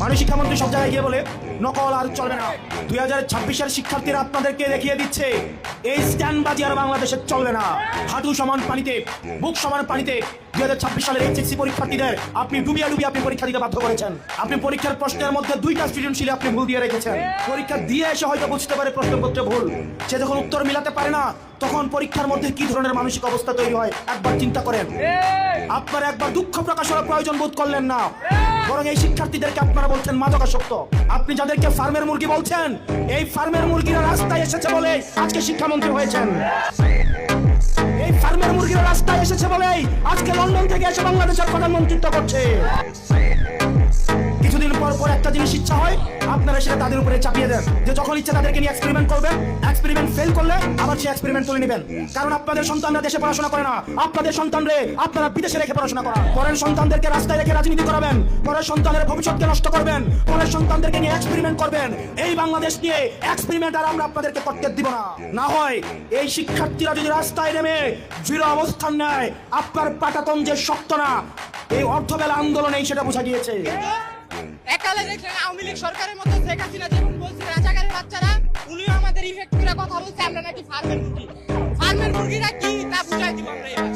মাননীয় শিক্ষামন্ত্রী সব জায়গায় গিয়ে বলে নকল আর চলবে না। 2026-এর শিক্ষার্থীরা আপনাদেরকে দেখিয়ে দিচ্ছে এই স্ট্যান্ডবাজি আর বাংলাদেশে চলবে না। হাঁটু সমান পানিতে, বুক সমান পানিতে 2026 সালের এইচএসসি পরীক্ষার্থীদের আপনি ডুবিয়ে আপনি পরীক্ষা দিতে বাধ্য করেছেন। আপনি পরীক্ষার প্রশ্নের মধ্যে 2টা সৃজনশীল আপনি ভুল দিয়ে রেখেছেন। পরীক্ষা দিয়ে এসে হয়তো বুঝতে পারে প্রশ্নপত্র ভুল, সে যখন উত্তর মিলাতে পারে না তখন পরীক্ষার মধ্যে কি ধরনের মানসিক অবস্থা তৈরি হয় একবার চিন্তা করেন। আপনারা একবার দুঃখ প্রকাশ করার প্রয়োজন বোধ করলেন না, বরং এই শিক্ষার্থীদেরকে আপনারা বলছেন মাদকাসক্ত। আপনি যাদেরকে ফার্মের মুরগি বলছেন, এই ফার্মের মুরগিরা রাস্তায় এসেছে বলে আজকে শিক্ষামন্ত্রী হয়েছেন। এই ফার্মের মুরগিরা রাস্তায় এসেছে বলেই আজকে লন্ডন থেকে এসে বাংলাদেশের প্রধানমন্ত্রিত্ব করছে। কিছুদিন পর পর একটা জিনিস ইচ্ছা হয়, আপনারা সেটা তাদের উপরে চাপিয়ে দেন যে যখন ইচ্ছা তাদেরকে নিয়ে এক্সপেরিমেন্ট করবেন, এক্সপেরিমেন্ট ফেল করলে আবার সেই এক্সপেরিমেন্ট তুলে নেবেন। কারণ আপনাদের সন্তানরা দেশে পড়াশোনা করে না, আপনাদের সন্তানরে আপনারা বিদেশে রেখে পড়াশোনা করা। পরের সন্তানদেরকে রাস্তায় রেখে রাজনীতি করাবেন, পরের সন্তানের ভবিষ্যৎকে নষ্ট করবেন, পরের সন্তানদেরকে নিয়ে এক্সপেরিমেন্ট করবেন। এই বাংলাদেশ নিয়ে এক্সপেরিমেন্ট আর আমরা আপনাদেরকে করতে দিব না। না হয় এই শিক্ষার্থীরা যদি রাস্তায় নেমে দৃঢ় অবস্থান নেয়, আপনার পাটাতন যে শক্ত না, এই অর্ধবেলা আন্দোলনেই সেটা বোঝা গিয়েছে। একালে দেখলেন আওয়ামী লীগ সরকারের মতো শেখ হাসিনা যেমন বলছে রাজাকারের বাচ্চারা, উনিও আমাদের ইফেক্ট করে কথা বলছে আমরা নাকি ফার্মের মুরগি। ফার্মের মুরগিরা কি তা বুঝাই দিব আমরা এবার।